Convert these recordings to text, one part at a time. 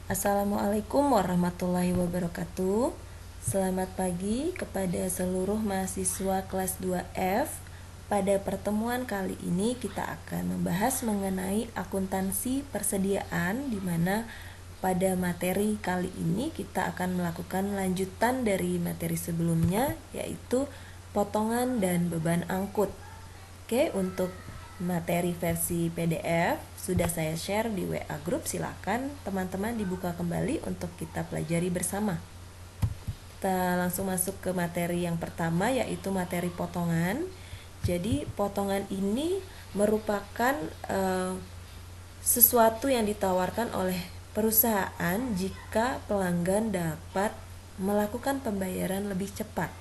Assalamualaikum warahmatullahi wabarakatuh. Selamat pagi kepada seluruh mahasiswa kelas 2F. Pada pertemuan kali ini kita akan membahas mengenai akuntansi persediaan, di mana pada materi kali ini kita akan melakukan lanjutan dari materi sebelumnya, yaitu potongan dan beban angkut. Oke, untuk materi versi PDF sudah saya share di WA Group. Silakan teman-teman dibuka kembali untuk kita pelajari bersama. Kita langsung masuk ke materi yang pertama, yaitu materi potongan. Jadi potongan ini merupakan sesuatu yang ditawarkan oleh perusahaan jika pelanggan dapat melakukan pembayaran lebih cepat.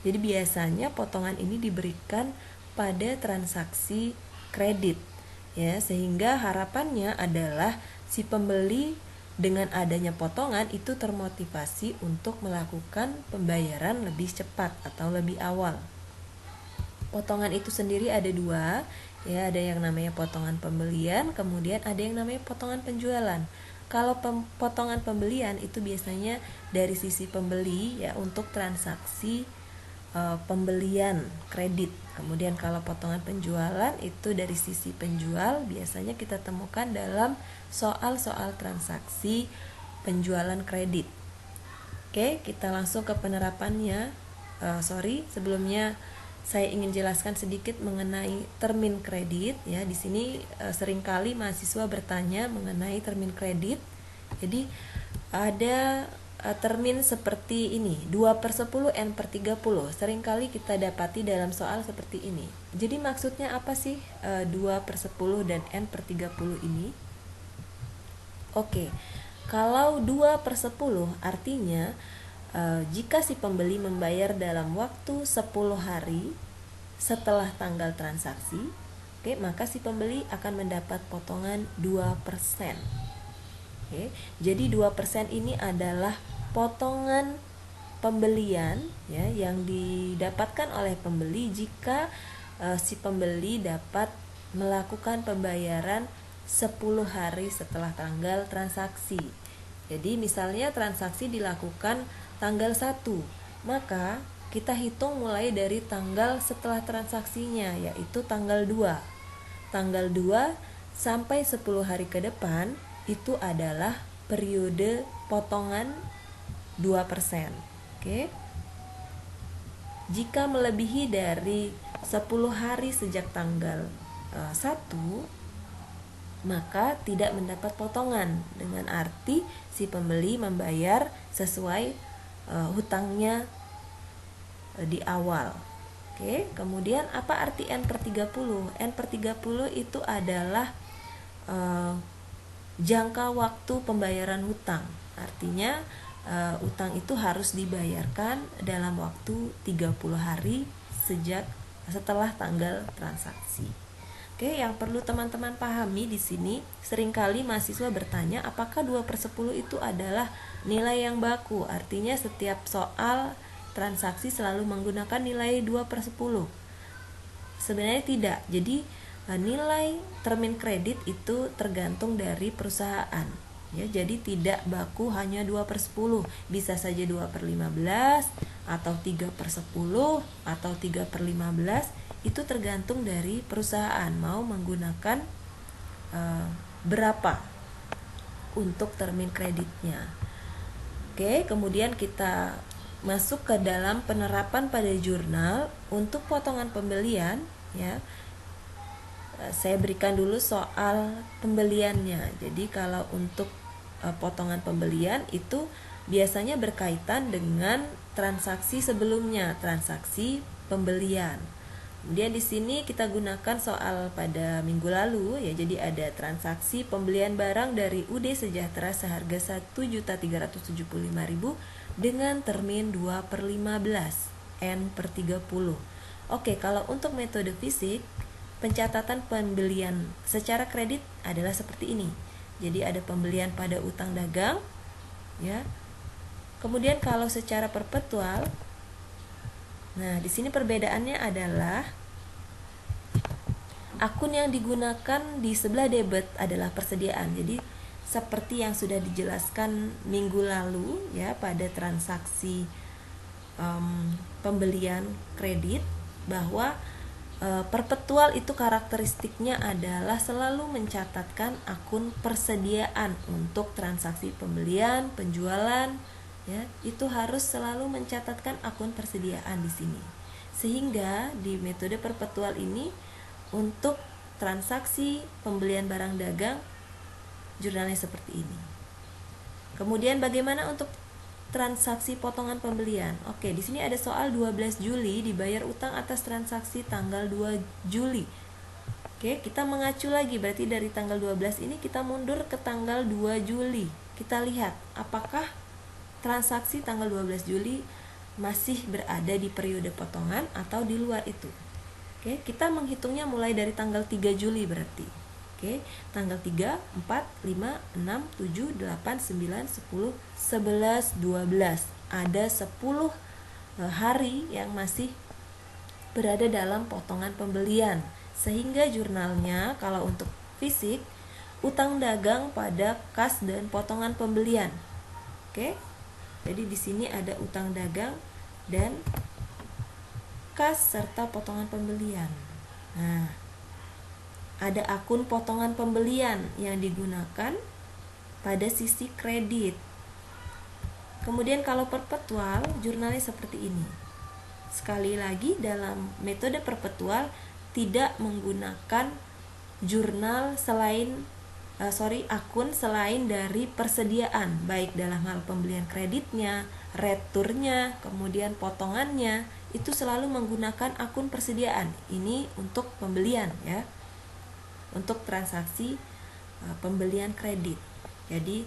Jadi biasanya potongan ini diberikan pada transaksi kredit, ya, sehingga harapannya adalah si pembeli dengan adanya potongan itu termotivasi untuk melakukan pembayaran lebih cepat atau lebih awal. Potongan itu sendiri ada dua, ya, ada yang namanya potongan pembelian, kemudian ada yang namanya potongan penjualan. Kalau potongan pembelian itu biasanya dari sisi pembeli, ya, untuk transaksi pembelian kredit. Kemudian kalau potongan penjualan itu dari sisi penjual, biasanya kita temukan dalam soal-soal transaksi penjualan kredit. Oke, kita langsung ke penerapannya. Sebelumnya saya ingin jelaskan sedikit mengenai termin kredit, ya. Di sini seringkali mahasiswa bertanya mengenai termin kredit. Jadi ada termin seperti ini, 2/10 N/30. Seringkali kita dapati dalam soal seperti ini. Jadi maksudnya apa sih 2/10 dan N/30 ini? Oke, kalau 2/10 artinya jika si pembeli membayar dalam waktu 10 hari setelah tanggal transaksi, maka si pembeli akan mendapat potongan 2%. Jadi 2% ini adalah potongan pembelian, ya, yang didapatkan oleh pembeli jika si pembeli dapat melakukan pembayaran 10 hari setelah tanggal transaksi. Jadi misalnya transaksi dilakukan tanggal 1, maka kita hitung mulai dari tanggal setelah transaksinya, yaitu tanggal 2. Tanggal 2 sampai 10 hari ke depan itu adalah periode potongan 2%. Jika melebihi dari 10 hari sejak tanggal 1, maka tidak mendapat potongan, dengan arti si pembeli membayar sesuai hutangnya di awal. Kemudian apa arti N/30? N/30 itu adalah jangka waktu pembayaran hutang. Artinya utang itu harus dibayarkan dalam waktu 30 hari setelah tanggal transaksi. Yang perlu teman-teman pahami di sini, seringkali mahasiswa bertanya apakah 2/10 itu adalah nilai yang baku. Artinya setiap soal transaksi selalu menggunakan nilai 2/10. Sebenarnya tidak. Jadi nilai termin kredit itu tergantung dari perusahaan, ya. Jadi tidak baku hanya 2/10, bisa saja 2/15 atau 3/10 atau 3/15. Itu tergantung dari perusahaan mau menggunakan berapa untuk termin kreditnya. Kemudian kita masuk ke dalam penerapan pada jurnal. Untuk potongan pembelian, ya, saya berikan dulu soal pembeliannya. Jadi kalau untuk potongan pembelian itu biasanya berkaitan dengan transaksi sebelumnya, transaksi pembelian. Kemudian di sini kita gunakan soal pada minggu lalu, ya. Jadi ada transaksi pembelian barang dari UD Sejahtera seharga 1.375.000 dengan termin 2/15 N/30. Kalau untuk metode fisik, pencatatan pembelian secara kredit adalah seperti ini. Jadi ada pembelian pada utang dagang, ya. Kemudian kalau secara perpetual, nah di sini perbedaannya adalah akun yang digunakan di sebelah debit adalah persediaan. Jadi seperti yang sudah dijelaskan minggu lalu ya pada transaksi pembelian kredit, bahwa perpetual itu karakteristiknya adalah selalu mencatatkan akun persediaan untuk transaksi pembelian, penjualan, ya, itu harus selalu mencatatkan akun persediaan di sini. Sehingga di metode perpetual ini untuk transaksi pembelian barang dagang jurnalnya seperti ini. Kemudian bagaimana untuk transaksi potongan pembelian? Oke, di sini ada soal 12 Juli dibayar utang atas transaksi tanggal 2 Juli. Oke, kita mengacu lagi, berarti dari tanggal 12 ini kita mundur ke tanggal 2 Juli. Kita lihat apakah transaksi tanggal 12 Juli masih berada di periode potongan atau di luar itu. Oke, kita menghitungnya mulai dari tanggal 3 Juli berarti. Oke, tanggal 3, 4, 5, 6, 7, 8, 9, 10, 11, 12. Ada 10 hari yang masih berada dalam potongan pembelian. Sehingga jurnalnya kalau untuk fisik, utang dagang pada kas dan potongan pembelian. Oke. Jadi di sini ada utang dagang dan kas serta potongan pembelian. Nah, ada akun potongan pembelian yang digunakan pada sisi kredit. Kemudian kalau perpetual, jurnalnya seperti ini. Sekali lagi, dalam metode perpetual tidak menggunakan jurnal akun selain dari persediaan, baik dalam hal pembelian kreditnya, returnya, kemudian potongannya, itu selalu menggunakan akun persediaan. Ini untuk pembelian ya, untuk transaksi pembelian kredit. Jadi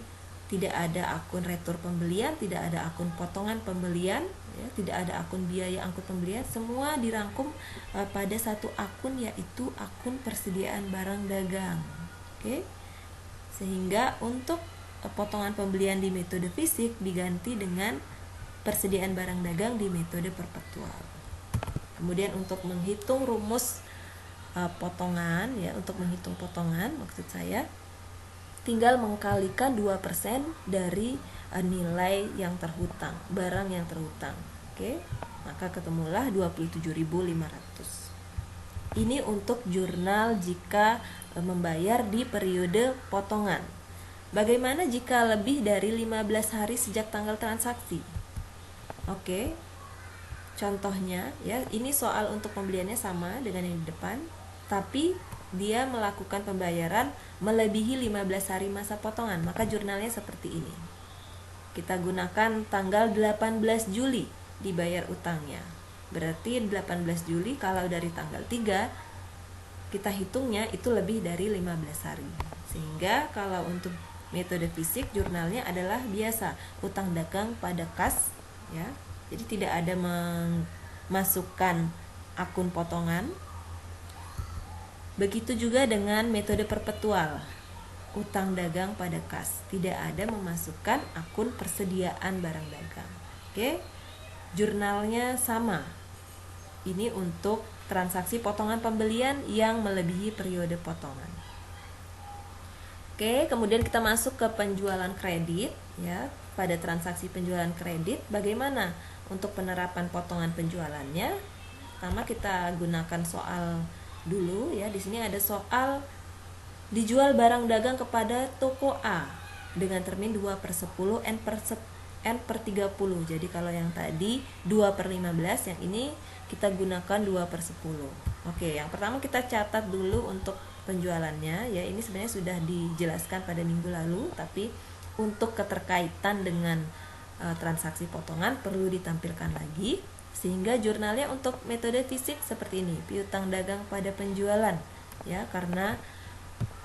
tidak ada akun retur pembelian, tidak ada akun potongan pembelian, ya, tidak ada akun biaya angkut pembelian, semua dirangkum pada satu akun, yaitu akun persediaan barang dagang. Oke. Sehingga untuk potongan pembelian di metode fisik diganti dengan persediaan barang dagang di metode perpetual. Kemudian untuk menghitung rumus potongan ya, untuk menghitung potongan maksud saya, tinggal mengkalikan 2% dari nilai yang terhutang, barang yang terhutang. Oke, maka ketemulah 27.500. Ini untuk jurnal jika membayar di periode potongan. Bagaimana jika lebih dari 15 hari sejak tanggal transaksi? Oke. Contohnya ya, ini soal untuk pembeliannya sama dengan yang di depan, tapi dia melakukan pembayaran melebihi 15 hari masa potongan, maka jurnalnya seperti ini. Kita gunakan tanggal 18 Juli dibayar utangnya. Berarti 18 Juli kalau dari tanggal 3 kita hitungnya itu lebih dari 15 hari. Sehingga kalau untuk metode fisik jurnalnya adalah biasa utang dagang pada kas ya. Jadi tidak ada memasukkan akun potongan. Begitu juga dengan metode perpetual, utang dagang pada kas, tidak ada memasukkan akun persediaan barang dagang. Oke, jurnalnya sama. Ini untuk transaksi potongan pembelian yang melebihi periode potongan. Oke, kemudian kita masuk ke penjualan kredit ya. Pada transaksi penjualan kredit, bagaimana untuk penerapan potongan penjualannya? Pertama kita gunakan soal dulu ya. Di sini ada soal dijual barang dagang kepada toko A dengan termin 2/10 N/30. Jadi kalau yang tadi 2/15, yang ini kita gunakan 2/10. Oke, yang pertama kita catat dulu untuk penjualannya ya. Ini sebenarnya sudah dijelaskan pada minggu lalu, tapi untuk keterkaitan dengan transaksi potongan perlu ditampilkan lagi. Sehingga jurnalnya untuk metode fisik seperti ini, piutang dagang pada penjualan ya, karena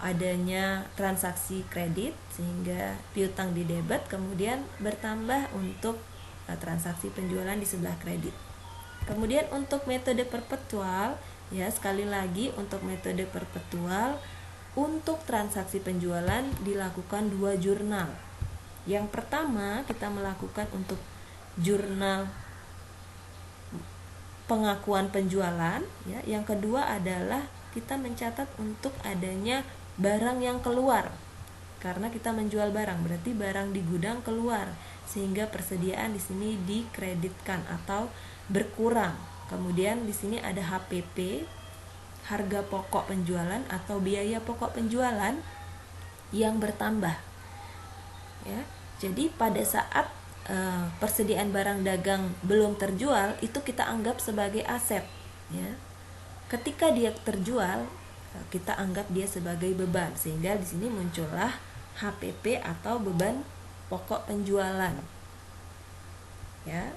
adanya transaksi kredit sehingga piutang di debit, kemudian bertambah untuk transaksi penjualan di sebelah kredit. Kemudian untuk metode perpetual ya, sekali lagi untuk metode perpetual untuk transaksi penjualan dilakukan 2 jurnal. Yang pertama kita melakukan untuk jurnal pengakuan penjualan ya. Yang kedua adalah kita mencatat untuk adanya barang yang keluar. karena kita menjual barang, berarti barang di gudang keluar, sehingga persediaan di sini dikreditkan atau berkurang. Kemudian di sini ada HPP, harga pokok penjualan atau biaya pokok penjualan yang bertambah. Ya, jadi pada saat persediaan barang dagang belum terjual, itu kita anggap sebagai aset. Ya, ketika dia terjual, kita anggap dia sebagai beban, sehingga di sini muncullah HPP atau beban pokok penjualan. Ya,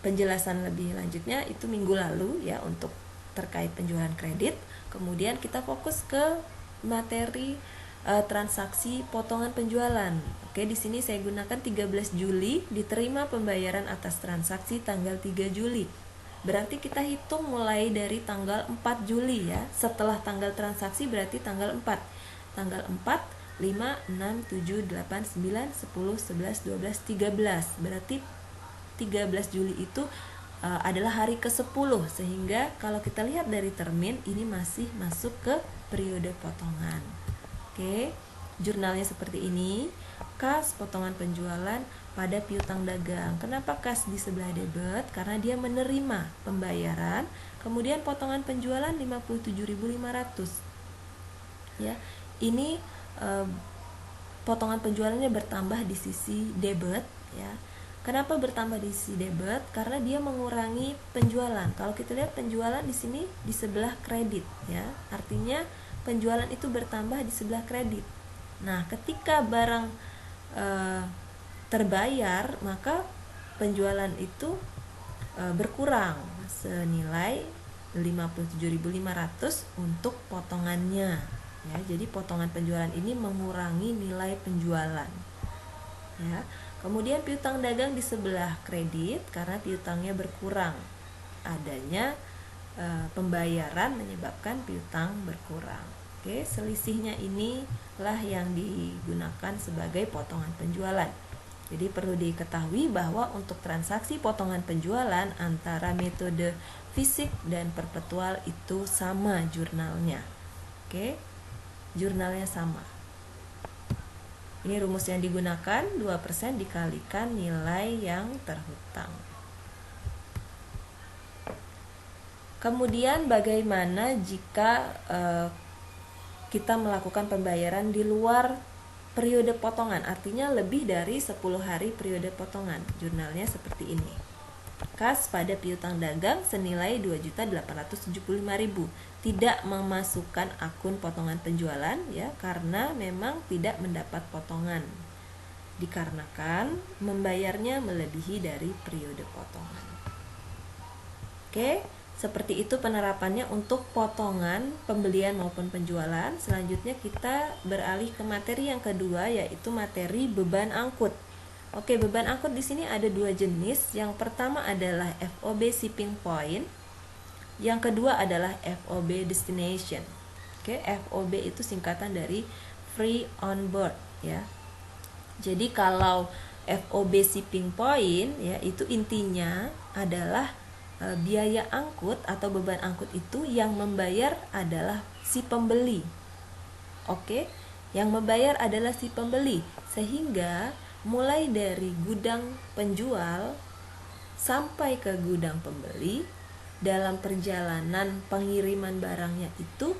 penjelasan lebih lanjutnya itu minggu lalu ya untuk terkait penjualan kredit. Kemudian kita fokus ke materi transaksi potongan penjualan. Oke, di sini saya gunakan 13 Juli diterima pembayaran atas transaksi tanggal 3 Juli. Berarti kita hitung mulai dari tanggal 4 Juli ya. Setelah tanggal transaksi berarti tanggal 4. Tanggal 4, 5, 6, 7, 8, 9, 10, 11, 12, 13. Berarti 13 Juli itu adalah hari ke-10. Sehingga kalau kita lihat dari termin, ini masih masuk ke periode potongan. Oke, jurnalnya seperti ini. Kas potongan penjualan pada piutang dagang. Kenapa kas di sebelah debit? Karena dia menerima pembayaran. Kemudian potongan penjualan 57.500. Ya, ini potongan penjualannya bertambah di sisi debit ya. Kenapa bertambah di sisi debit? Karena dia mengurangi penjualan. Kalau kita lihat penjualan di sini di sebelah kredit ya. Artinya penjualan itu bertambah di sebelah kredit. Nah, ketika barang terbayar, maka penjualan itu berkurang senilai 57.500 untuk potongannya ya. Jadi potongan penjualan ini mengurangi nilai penjualan ya. Kemudian piutang dagang di sebelah kredit karena piutangnya berkurang. Adanya pembayaran menyebabkan piutang berkurang. Oke, selisihnya inilah yang digunakan sebagai potongan penjualan. Jadi perlu diketahui bahwa untuk transaksi potongan penjualan antara metode fisik dan perpetual itu sama jurnalnya. Oke, jurnalnya sama. Ini rumus yang digunakan, 2% dikalikan nilai yang terhutang. Kemudian bagaimana jika kita melakukan pembayaran di luar periode potongan, artinya lebih dari 10 hari periode potongan? Jurnalnya seperti ini. Kas pada piutang dagang senilai 2.875.000, tidak memasukkan akun potongan penjualan ya, karena memang tidak mendapat potongan dikarenakan membayarnya melebihi dari periode potongan. Oke, seperti itu penerapannya untuk potongan pembelian maupun penjualan. Selanjutnya kita beralih ke materi yang kedua, yaitu materi beban angkut. Oke, beban angkut di sini ada dua jenis. Yang pertama adalah FOB shipping point. Yang kedua adalah FOB destination. Oke, FOB itu singkatan dari free on board ya. Jadi kalau FOB shipping point ya, itu intinya adalah biaya angkut atau beban angkut itu yang membayar adalah si pembeli. Oke, yang membayar adalah si pembeli, sehingga mulai dari gudang penjual sampai ke gudang pembeli, dalam perjalanan pengiriman barangnya itu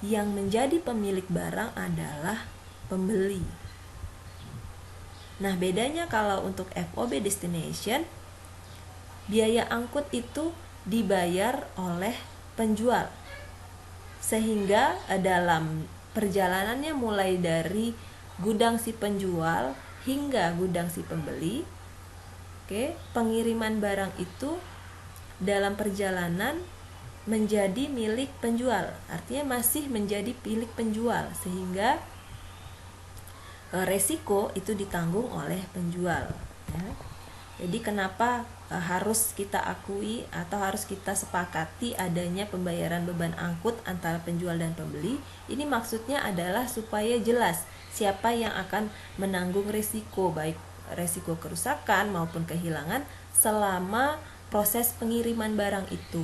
yang menjadi pemilik barang adalah pembeli. Nah, bedanya kalau untuk FOB destination, biaya angkut itu dibayar oleh penjual, sehingga dalam perjalanannya mulai dari gudang si penjual hingga gudang si pembeli, oke, pengiriman barang itu dalam perjalanan menjadi milik penjual, artinya masih menjadi milik penjual, sehingga resiko itu ditanggung oleh penjual ya. Jadi kenapa harus kita akui atau harus kita sepakati adanya pembayaran beban angkut antara penjual dan pembeli? Ini maksudnya adalah supaya jelas siapa yang akan menanggung risiko, baik risiko kerusakan maupun kehilangan selama proses pengiriman barang itu.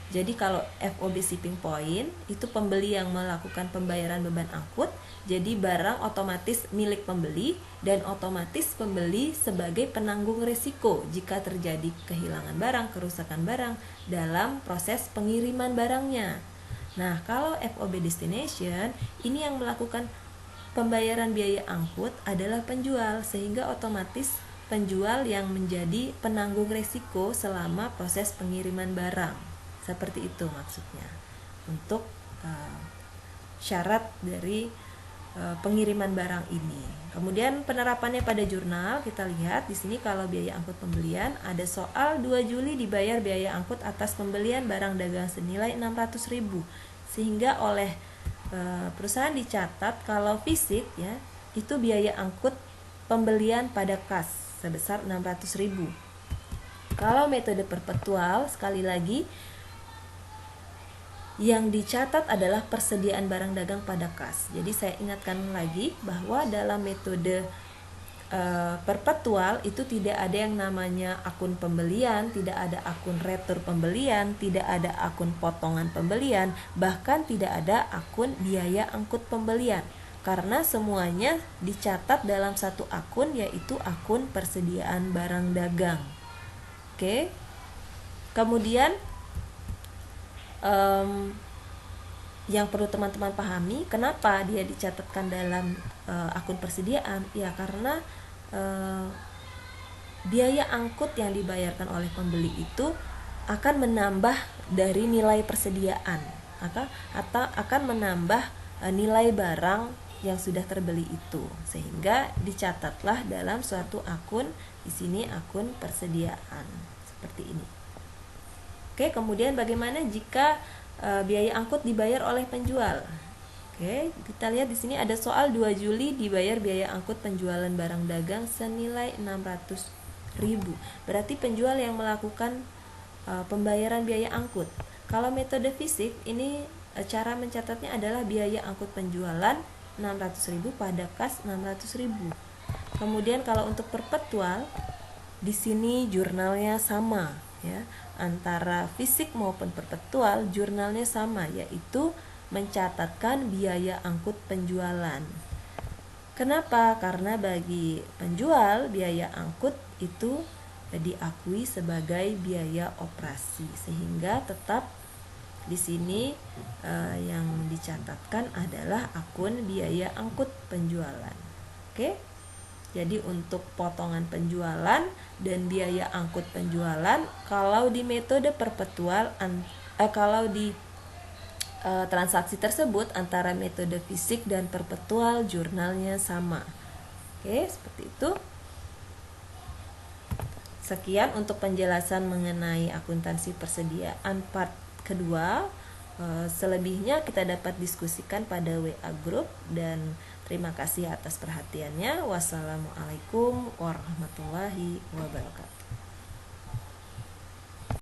Jadi kalau FOB shipping point itu pembeli yang melakukan pembayaran beban angkut, jadi barang otomatis milik pembeli dan otomatis pembeli sebagai penanggung risiko jika terjadi kehilangan barang, kerusakan barang dalam proses pengiriman barangnya. Nah, kalau FOB destination ini yang melakukan pembayaran biaya angkut adalah penjual, sehingga otomatis penjual yang menjadi penanggung risiko selama proses pengiriman barang. Seperti itu maksudnya untuk syarat dari pengiriman barang ini. Kemudian penerapannya pada jurnal, kita lihat di sini kalau biaya angkut pembelian ada soal 2 Juli dibayar biaya angkut atas pembelian barang dagang senilai 600.000, sehingga oleh perusahaan dicatat kalau fisik ya itu biaya angkut pembelian pada kas sebesar 600.000. Kalau metode perpetual, sekali lagi yang dicatat adalah persediaan barang dagang pada kas. Jadi saya ingatkan lagi bahwa dalam metode perpetual itu tidak ada yang namanya akun pembelian, tidak ada akun retur pembelian, tidak ada akun potongan pembelian, bahkan tidak ada akun biaya angkut pembelian, karena semuanya dicatat dalam satu akun, yaitu akun persediaan barang dagang. Oke. Kemudian yang perlu teman-teman pahami, kenapa dia dicatatkan dalam akun persediaan? Ya karena biaya angkut yang dibayarkan oleh pembeli itu akan menambah dari nilai persediaan, atau akan menambah nilai barang yang sudah terbeli itu, sehingga dicatatlah dalam suatu akun, di sini akun persediaan seperti ini. Oke, kemudian bagaimana jika biaya angkut dibayar oleh penjual? Oke, kita lihat di sini ada soal 2 Juli dibayar biaya angkut penjualan barang dagang senilai 600.000. Berarti penjual yang melakukan pembayaran biaya angkut. Kalau metode fisik ini cara mencatatnya adalah biaya angkut penjualan 600.000 pada kas 600.000. Kemudian kalau untuk perpetual, di sini jurnalnya sama ya. Antara fisik maupun perpetual jurnalnya sama, yaitu mencatatkan biaya angkut penjualan. Kenapa? Karena bagi penjual biaya angkut itu diakui sebagai biaya operasi, sehingga tetap di sini yang dicatatkan adalah akun biaya angkut penjualan. Oke? Jadi untuk potongan penjualan dan biaya angkut penjualan, kalau di metode perpetual, kalau di transaksi tersebut antara metode fisik dan perpetual jurnalnya sama. Oke, seperti itu. Sekian untuk penjelasan mengenai akuntansi persediaan part kedua. Selebihnya kita dapat diskusikan pada WA group, dan terima kasih atas perhatiannya. Wassalamualaikum warahmatullahi wabarakatuh.